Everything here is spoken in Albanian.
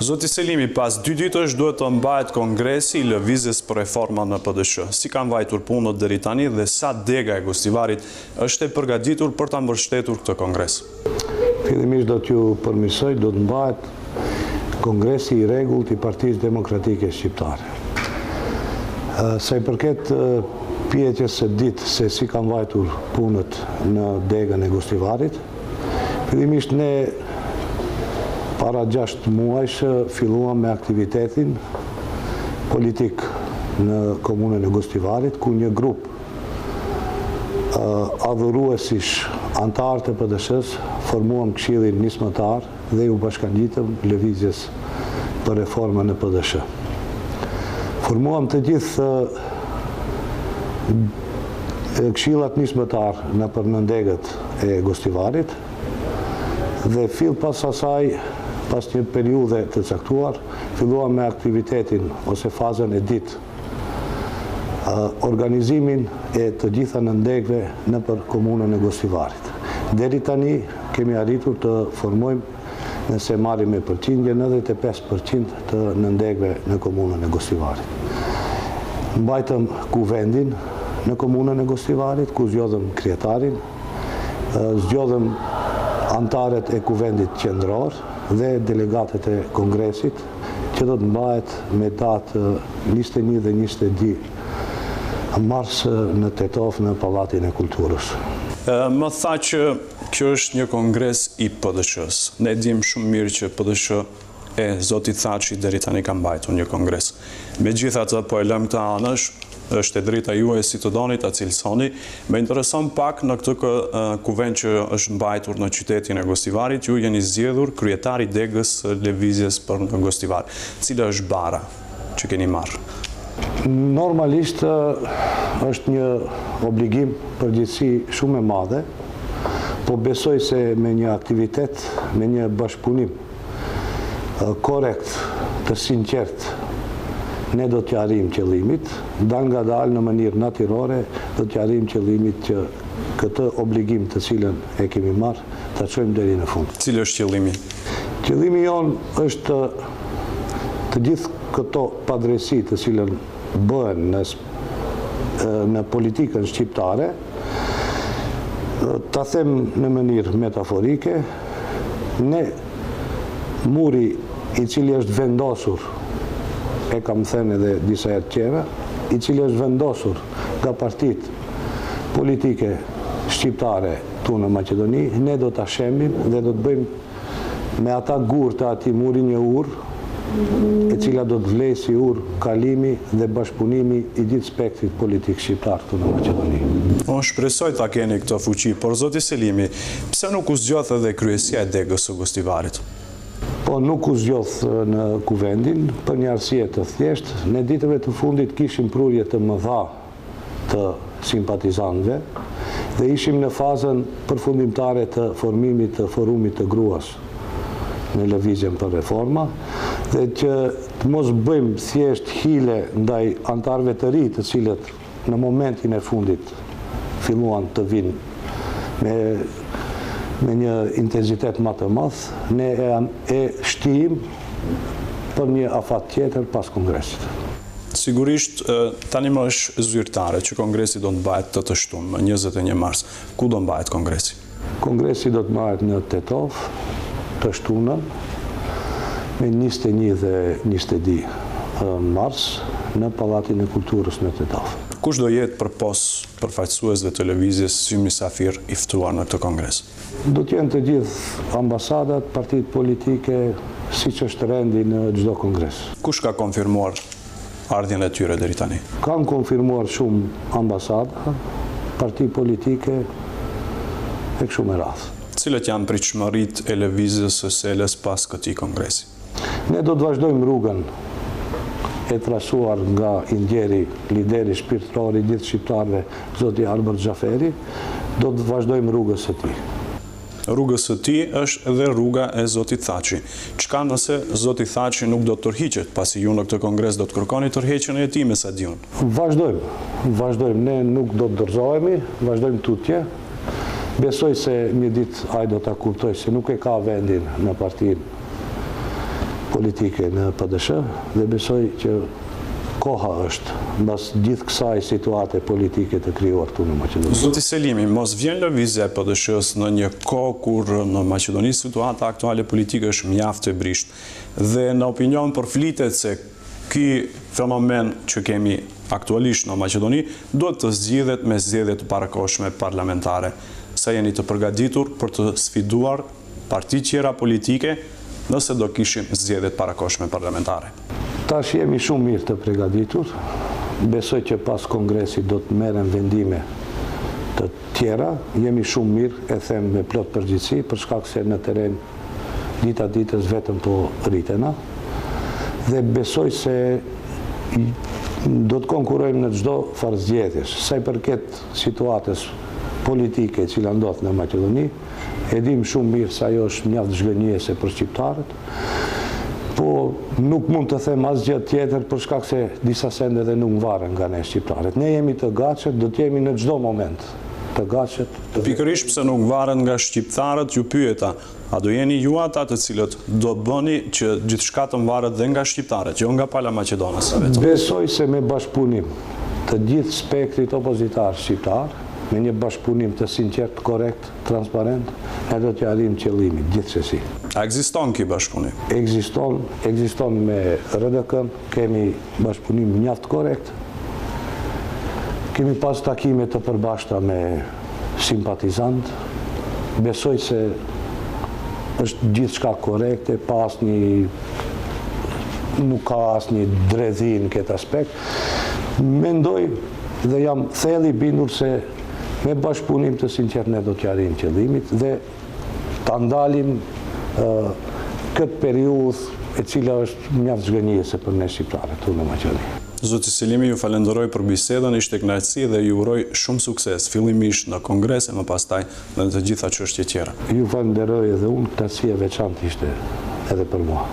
Zoti Selimi, pas 2 ditësh duhet të mbahet kongresi i lëvizjes për reforma në PDSH. Si kanë vajtur punët deri tani dhe sa dega e Gostivarit është e përgatitur për ta mbështetur këtë kongres? Fillimisht do t'ju përmirësoj, do të mbahet kongresi i rregullt i Partisë Demokratike Shqiptare. Sa i përket pyetjes së ditë se si kanë vajtur punët në degën e Gostivarit, fillimisht ne para 6 muajsh filluam me aktivitetin politik në komunën e Gostivarit, ku një grup adhuruesish antarë të PDSH-s formuam këshillin nismëtar dhe u bashkangjitëm lëvizjes për reformën në PDSH. Formuam të gjithë këshillat nismëtar nëpër nëndegët e Gostivarit dhe fill pas asaj, pas një periudhe të caktuar, filluam me aktivitetin ose fazën e ditë, organizimin e të gjitha nëndegëve nëpër komunën e Gostivarit. Deri tani kemi arritur të formojmë, nëse marrim me përqindje, 95% të nëndegëve në komunën e Gostivarit. Mbajtëm kuvendin në komunën e Gostivarit, ku zgjodhëm kryetarin, zgjodhëm antarët e kuvendit qendror dhe delegatët e kongresit, që do të mbahet me datë 21 dhe 22 mars në Tetov në Pallatin e Kulturës. Më tha që kjo është një kongres i PDSH-s. Ne dim shumë mirë që PDSH e zoti Thaçi deri tani ka mbajtur një kongres. Megjithatë, po e lëm këtë anësh, është e drejta juaj si të doni ta cilësoni. Më intereson pak në këtë kuvend që është mbajtur në qytetin e Gostivarit, ju jeni zgjedhur kryetari degës lëvizjes për në Gostivar. Cila është bara që keni marrë? Normalisht është një obligim, përgjegjësi shumë e madhe, po besoj se me një aktivitet, me një bashkëpunim korrekt, të sinqert, ne do të arrijmë qëllimit, dal nga dal në mënyrë natyrore, do të arrijmë qëllimit që këtë obligim të cilën e kemi marrë, ta çojmë deri në fund. Cili është qëllimi? Qëllimi jonë është të gjithë këto padrejësi të cilën bëhen në politikën shqiptare, ta them në mënyrë metaforike, ne muri i cili është vendosur, e kam thënë edhe disa herë tjera, i cili është vendosur nga partitë politike shqiptare tu në Maqedoni, ne do ta shembim dhe do të bëjmë me ata gur të atij muri një urë, e cila do të vlejë si urë kalimi dhe bashkëpunimi i gjithë spektrit politik shqiptar tu në Maqedoni. Unë shpresoj ta keni këtë fuqi, por zoti Selimi, pse nuk u zgjodh edhe kryesia e degës së Gostivarit? Po nuk u zgjodh në kuvendin për një arsye të thjeshtë. Ne ditëve të fundit kishim prurje të mëdha të simpatizantëve dhe ishim në fazën përfundimtare të formimit të forumit të gruas në lëvizjen për reforma dhe që të mos bëjmë thjesht hile ndaj antarëve të ri, të cilët në momentin e fundit filluan të vinë me një intensitet më të madh, ne e shtijim për një afat tjetër pas kongresit. Sigurisht, tani më është zyrtare që kongresi do të mbahet të shtunë, më 21 mars. Ku do mbahet kongresi? Kongresi do të mbahet në Tetov, të shtunën, me 21 dhe 22 mars, në Pallatin e Kulturës në Tetov. Kush do jetë përfaqësuesve të lëvizjes si mysafir i ftuar në këtë kongres? Do të jenë të gjithë ambasadat, partitë politike, siç është rendi në çdo kongres. Kush ka konfirmuar ardhjen e tyre deri tani? Kanë konfirmuar shumë ambasada, parti politike e kështu me radhë. Cilat janë pritshmëritë e lëvizjes së seles pas këtij kongresi? Ne do të vazhdojmë rrugën e trasuar nga i ndjeri lideri shpirtëror i gjithë shqiptarëve, zoti Albert Xhaferi, do të vazhdojmë rrugës së tij. Rrugës së tij është edhe rruga e zotit Thaçi. Çka nëse zoti Thaçi nuk do të tërhiqet, pasi ju në këtë kongres do të kërkoni tërheqjen e tij me sa diun? Vazhdojmë, ne nuk do të dorëzohemi, vazhdojmë tutje. Besoj se një ditë ai do ta kuptoj se nuk e ka vendin në partinë politike në PDSH dhe besoj që koha është mbas gjithë kësaj situate politike të krijuar këtu në Maqedoni. Zoti Selimi, mos vjen lëvizja e PDSH-s në një kohë kur në Maqedoni situata aktuale politike është mjaft e brisht dhe në opinion përflitet se ky fenomen që kemi aktualisht në Maqedoni duhet të zgjidhet me zgjedhje të parakohshme parlamentare. Sa jeni të përgatitur për të sfiduar parti tjera politike nëse do kishim zgjedhje të parakohshme parlamentare? Tash jemi shumë mirë të përgatitur. Besoj që pas kongresit do të merren vendime të tjera. Jemi shumë mirë, e them me plot përgjegjësi, për shkak se në terren dita ditës vetëm po rritena. Dhe besoj se do të konkurrojmë në çdo farë zgjedhjesh. Sa i përket situatës politike e cila ndodh në Maqedoni, e dim shumë mirë se ajo është mjaft zhgënjese për shqiptarët. Po nuk mund të them asgjë tjetër për shkak se disa sende dhe nuk varen nga ne shqiptarët. Ne jemi të gatshëm, do të jemi në çdo moment të gatshëm. Pikërisht pse nuk varen nga shqiptarët, ju pyeta, a do jeni ju ata të cilët do bëni që gjithçka të varet dhe nga shqiptarët, jo nga pala Maqedonës vetëm? Besoj se me bashkëpunim të gjithë spektrit opozitar shqiptar, me një bashkëpunim të sinqert, korrekt, transparent, ne do të arrijmë qëllimin gjithsesi. A ekziston ky bashkëpunim? Ekziston me RDK-n, kemi bashkëpunim mjaft korrekt. Kemi pas takime të përbashkëta me simpatizant. Besoj se është gjithçka korrekte, nuk ka asnjë dredhin në këtë aspekt. Mendoj dhe jam thellë i bindur se me bashkëpunim të sinqert ne do të arrijmë qëllimit dhe ta ndalim këtë periudhë e cila është mjaft zhgënjese për ne shqiptarët këtu në Maqedoni. Zoti Selimi, ju falenderoj për bisedën, ishte kënaqësi dhe ju uroj shumë sukses, fillimisht në kongres e më pastaj në të gjitha çështjet tjera. Ju falenderoj edhe unë, kënaqësia e veçantë ishte edhe për mua.